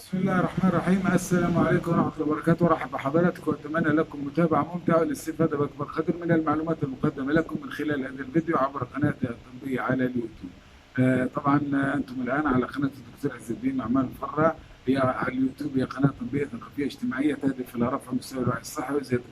بسم الله الرحمن الرحيم. السلام عليكم ورحمة الله وبركاته. ورحب بحضراتكم وأتمنى لكم متابعة ممتعة والاستفادة بأكبر قدر من المعلومات المقدمة لكم من خلال هذا الفيديو عبر قناتي الطبية على اليوتيوب. طبعا أنتم الآن على قناة الدكتور عز الدين نعمان الفرة. هي على اليوتيوب، هي قناة طبية ثقافية اجتماعية تهدف إلى رفع مستوى الوعي الصحي وزيادة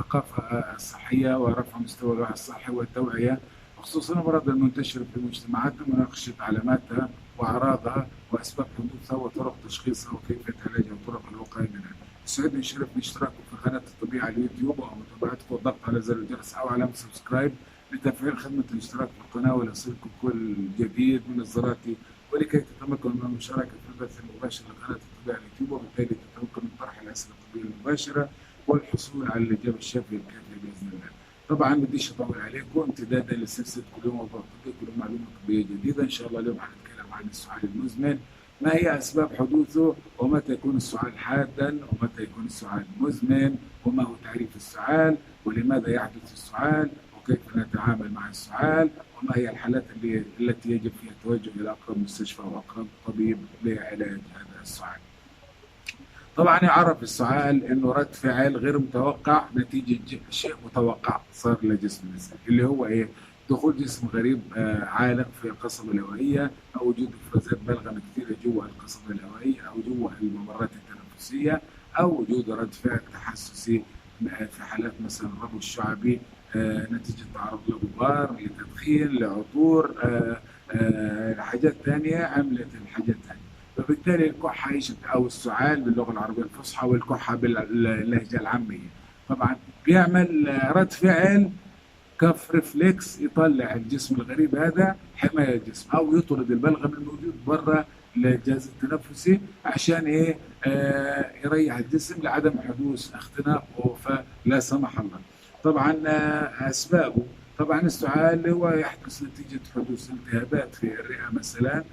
الثقافة الصحية ورفع مستوى الوعي الصحي والتوعية بخصوص الأمراض المنتشرة في مجتمعاتنا، مناقشة علاماتها وأعراضها وأسباب حدوثها وطرق تشخيصها وكيفية علاجها وطرق الوقاية منها. يسعدني شرفني اشتراككم في قناة الطبيعة على اليوتيوب ومتابعتكم والضغط على زر الجرس أو علامة سبسكرايب لتفعيل خدمة الاشتراك في القناة وليصلكم كل جديد من إصداراتي، ولكي تتمكنوا من المشاركة في البث المباشر لقناة الطبيعة على اليوتيوب، وبالتالي تتمكنوا من طرح الأسئلة الطبية المباشرة والحصول على الإجابة الشافية الكافية بإذن الله. طبعا ما بديش اطول عليكم، امتدادا لسلسله كل يوم موضوع طبي، كل يوم معلومه طبيه جديده. ان شاء الله اليوم حنتكلم عن السعال المزمن، ما هي اسباب حدوثه، ومتى يكون السعال حادا، ومتى يكون السعال مزمن، وما هو تعريف السعال، ولماذا يحدث السعال، وكيف نتعامل مع السعال، وما هي الحالات التي يجب فيها التوجه الى اقرب مستشفى واقرب طبيب لعلاج هذا السعال. طبعا يعرف السعال انه رد فعل غير متوقع نتيجه شيء متوقع صار لجسم الانسان، اللي هو ايه؟ دخول جسم غريب عالق في القصبه الهوائيه، او وجود افرازات بلغم كثيره جوا القصبه الهوائيه او جوا الممرات التنفسيه، او وجود رد فعل تحسسي في حالات مثلا الربو الشعبي نتيجه تعرض لغبار، لتدخين، لعطور، حاجات ثانيه عملت الحاجات ثانيه. فبالتالي الكحة أو السعال باللغة العربية الفصحى، والكحة باللهجة العامية، طبعا بيعمل رد فعل كف ريفلكس، يطلع الجسم الغريب هذا حماية الجسم، أو يطرد البلغم الموجود برا الجهاز التنفسي عشان إيه؟ يريح الجسم لعدم حدوث اختناق ووفاة لا سمح الله. طبعا أسبابه، طبعا السعال هو يحدث نتيجة حدوث التهابات في الرئة مثلا،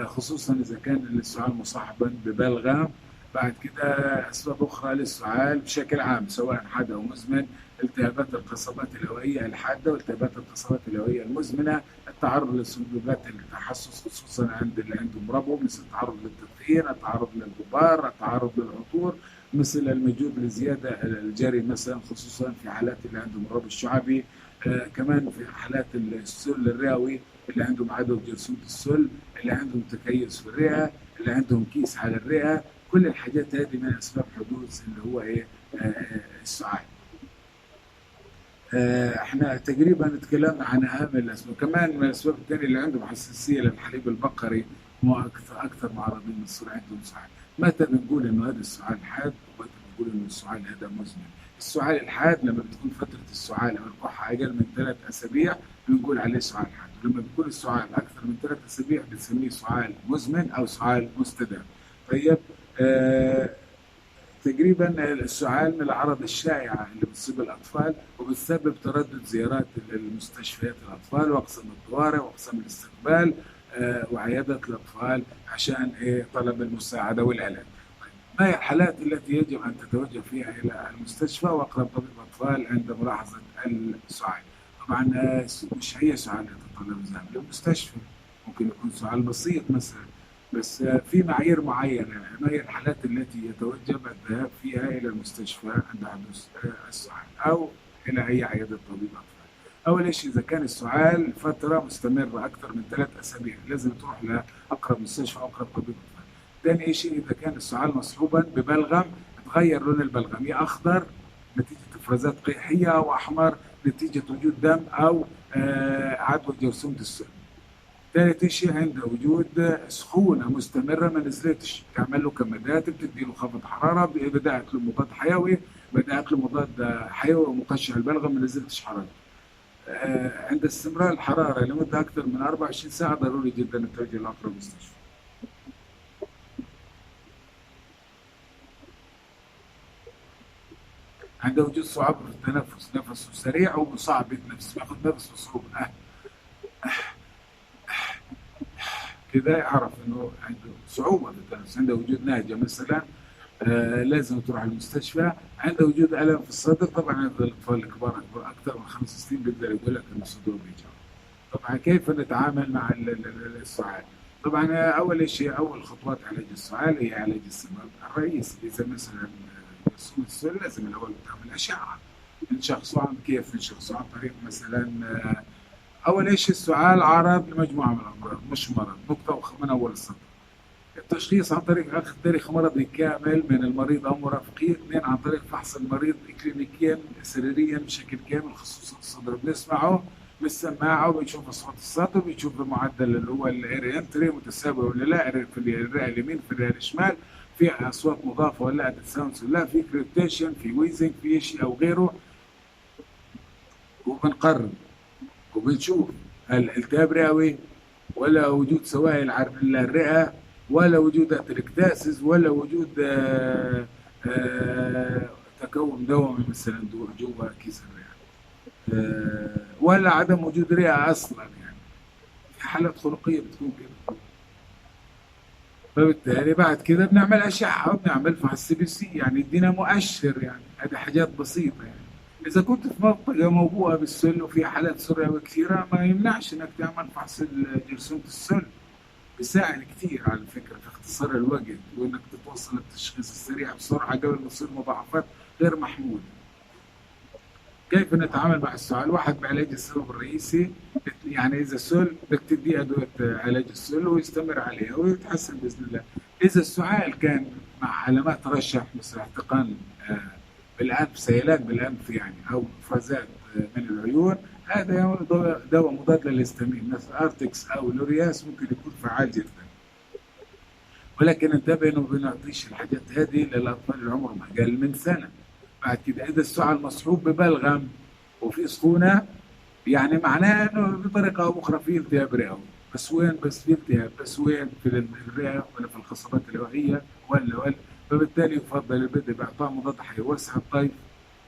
خصوصا إذا كان السعال مصاحبا ببلغم. بعد كده أسباب أخرى للسعال بشكل عام سواء حاد أو مزمن: التهابات القصبات الهوائية الحادة والتهابات القصبات الهوائية المزمنة، التعرض لسلوبات التحسس خصوصا عند اللي عندهم ربو، مثل التعرض للتدخين، التعرض للغبار، التعرض للعطور، مثل المجهود لزيادة الجري مثلا خصوصا في حالات اللي عندهم الربو الشعبي، كمان في حالات السل الرئوي اللي عندهم عدوى جرثومة السل، اللي عندهم تكيس في الرئة، اللي عندهم كيس على الرئة. كل الحاجات هذه من أسباب حدوث اللي هو إيه؟ السعال. احنا تقريبا تكلمنا عن اهم الاسباب. كمان من الاسباب الثانيه اللي عندهم حساسيه للحليب البقري، هم اكثر معرضين للصراع عندهم سعال. متى بنقول انه هذا السعال حاد، ومتى بنقول انه السعال هذا مزمن؟ السعال الحاد لما بتكون فتره السعال او الكحه اقل من 3 اسابيع بنقول عليه سعال حاد، ولما بيكون السعال اكثر من 3 اسابيع بنسميه سعال مزمن او سعال مستدام. طيب، تقريبا السعال من الاعراض الشائعه اللي بتصيب الاطفال، وبتسبب تردد زيارات المستشفيات الاطفال واقسام الطوارئ واقسام الاستقبال وعياده الاطفال عشان طلب المساعده والعلاج. ما هي الحالات التي يجب ان تتوجه فيها الى المستشفى واقرب طبيب اطفال عند ملاحظه السعال؟ طبعا مش هي سعال تتطلب الذهاب للمستشفى، ممكن يكون سعال بسيط مثلا، بس في معايير معينة. ما هي الحالات التي يتوجب الذهاب فيها إلى المستشفى عند حدوث السعال أو إلى أي عيادة طبيب أطفال؟ أول شيء إذا كان السعال فترة مستمرة أكثر من 3 أسابيع لازم تروح لأقرب مستشفى أو أقرب طبيب أطفال. ثاني شيء إذا كان السعال مصحوبا ببلغم تغير لون البلغم، يا أخضر نتيجة إفرازات قيحية أو أحمر نتيجة وجود دم أو عدوى جرثومة السل. ثالث شيء عند وجود سخونه مستمره ما نزلتش، تعمل له كمادات، بتدي له خفض حراره، بدات له مضاد حيوي، بدات له مضاد حيوي ومقشع البلغم ما نزلتش حراره. عند استمرار الحراره لمده اكثر من 24 ساعه ضروري جدا التوجه لاقرب مستشفى. عند وجود صعوبه في التنفس، نفسه سريع وصعب يتنفس، بياخذ نفس بصعوبه كده، يعرف انه عنده صعوبه في التنفس. عنده وجود نهجه مثلا لازم تروح المستشفى. عنده وجود الم في الصدر، طبعا عند الاطفال الكبار اكثر من 5 سنين بيقدر يقول لك ان صدره بيجع. طبعا كيف نتعامل مع السعال؟ طبعا اول شيء، اول خطوات علاج السعال هي علاج السبب الرئيسي. اذا مثلا جرثومة السل لازم الاول تعمل اشعه، نشخصه كيف نشخصه؟ عن طريق مثلا اول شيء السعال عرض لمجموعه من الامراض مش مرض، نقطه من اول السطر. التشخيص عن طريق اخذ تاريخ مرضي كامل من المريض او مرافقيه. اثنين، عن طريق فحص المريض كلينيكيا سريريا بشكل كامل خصوصا الصدر، بنسمعه بالسماعه وبنشوف اصوات السطر، بنشوف المعدل اللي هو الاير انتري متساوي ولا لا، في الرئه اليمين في الرئه الشمال، في اصوات مضافه ولا لا، ساوندز ولا لا، في كريبتيشن، في ويزنج، في شيء او غيره. وبنقرر وبنشوف هل التهاب رئوي، ولا وجود سوائل الرئه، ولا وجود اتريكتاسيس، ولا وجود تكون دوامي مثلا جوا كيس الرئه، ولا عدم وجود رئه اصلا. يعني في حالات خلقيه بتكون كده. فبالتالي بعد كده بنعمل اشعه وبنعمل فحص سي بي سي، يعني يدينا مؤشر. يعني هذه حاجات بسيطه. يعني اذا كنت في منطقه موبوءه بالسل وفي حالات سرعه كثيره، ما يمنعش انك تعمل فحص جرثومه السل. بيساعد كثير على فكره في اختصار الوقت وانك تتوصل للتشخيص السريع بسرعه قبل ما تصير مضاعفات غير محموده. كيف نتعامل مع السعال؟ واحد، بعلاج السبب الرئيسي. يعني اذا سل بدك تدي ادويه علاج السل ويستمر عليها ويتحسن باذن الله. اذا السعال كان مع علامات ترشح مثل احتقان بالانف، سيلان بالانف يعني، او افرازات من العيون، هذا دواء مضاد للهستامين مثل ارتكس او لورياس ممكن يكون فعال جدا. ولكن انتبه انه ما بنعطيش الحاجات هذه للاطفال اللي عمرهم اقل من سنه. بعد كده اذا السعال مصحوب ببلغم وفي سخونه، يعني معناه انه بطريقه او اخرى في التهاب رئوي. بس وين؟ بس في التهاب، بس وين؟ في الرئه ولا في الخصبات الهوائيه ولا. فبالتالي يفضل البدء باعطاء مضاد حيوي الطيف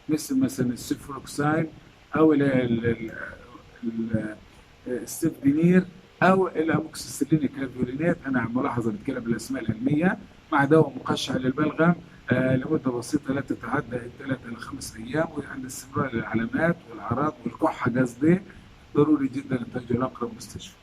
مثل مثلا السيفروكساين او السبدينير او الاموكسيسيلين كلافيولينات. انا ملاحظه بتكلم بالاسماء العلميه. مع دواء مقشع للبلغم لمده بسيطه لا تتعدى 3 إلى 5 أيام، وعند استمرار العلامات والاعراض والكحه قصدي ضروري جدا التوجه لاقرب مستشفى.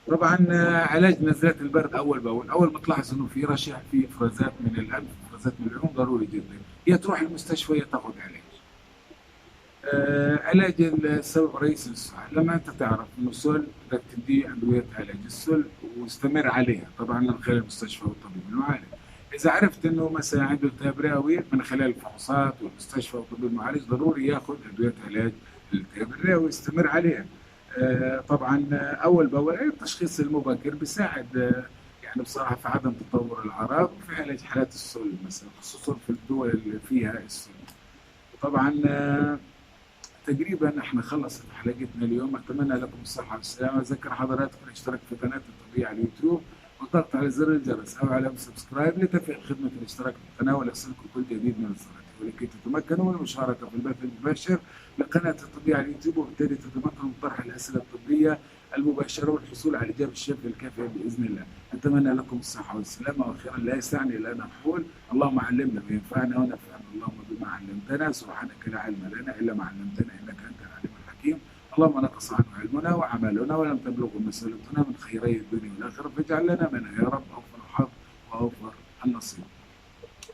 طبعا علاج نزلات البرد اول باول. اول ما تلاحظ انه في رشح، في افرازات من الانف، افرازات من العيون، ضروري جدا يا تروح المستشفى يا تاخذ علاج. علاج السبب الرئيسي للسعال. لما انت تعرف انه سل بدك تديه ادويه علاج السل واستمر عليها طبعا من خلال المستشفى والطبيب المعالج. اذا عرفت انه مثلا عنده التهاب رئوي، من خلال الفحوصات والمستشفى والطبيب المعالج ضروري ياخذ ادويه علاج الالتهاب الرئوي ويستمر عليها. طبعا اول باول التشخيص المبكر بيساعد يعني بصراحه في عدم تطور الاعراض وفي علاج حالات السل مثلا، خصوصا في الدول اللي فيها السل. طبعا تقريبا احنا خلصت حلقتنا اليوم. اتمنى لكم الصحه والسلامه. اذكر حضراتكم الاشتراك في قناه الطبية على اليوتيوب والضغط على زر الجرس او علامه سبسكرايب لتفعيل خدمه الاشتراك في القناه ولاصلكم كل جديد من الصلاه، ولكي تتمكنوا من المشاركه في البث المباشر لقناه الطبية على اليوتيوب، وبالتالي تتمكنوا من طرح الاسئله الطبيه المباشره والحصول على الاجابه الشافيه الكافيه باذن الله. اتمنى لكم الصحه والسلامه. واخيرا لا يسعني الا ان اقول اللهم علمنا ما ينفعنا ونفعنا اللهم بما علمتنا. سبحانك لا علم لنا الا ما علمتنا انك انت العليم الحكيم. اللهم نقص عنه علمنا وعملنا ولم تبلغه مسألتنا من خيري الدنيا والاخره، فاجعل لنا منها يا رب اوفر الحظ واوفر النصيب.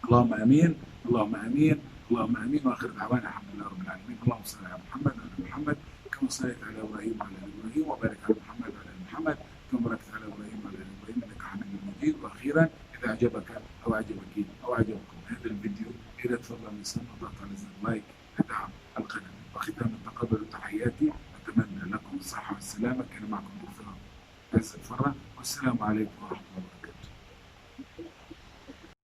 اللهم امين، اللهم امين، اللهم امين. واخر دعوانا الحمد لله رب العالمين. اللهم صل على محمد وعلى محمد كما صليت على ابراهيم وعلى ال ابراهيم، وبارك على محمد وعلى ال محمد كما باركت على ابراهيم وعلى ال ابراهيم انك حميد مجيد. واخيرا اذا اعجبك او اعجبك او اعجبكم هذا الفيديو يا ريت تفضل من سنه وضغط على زر لايك لدعم القناه. وختاما تقبلوا تحياتي، اتمنى لكم الصحه والسلامه. كان معكم دكتور عز الفره، والسلام عليكم ورحمه الله.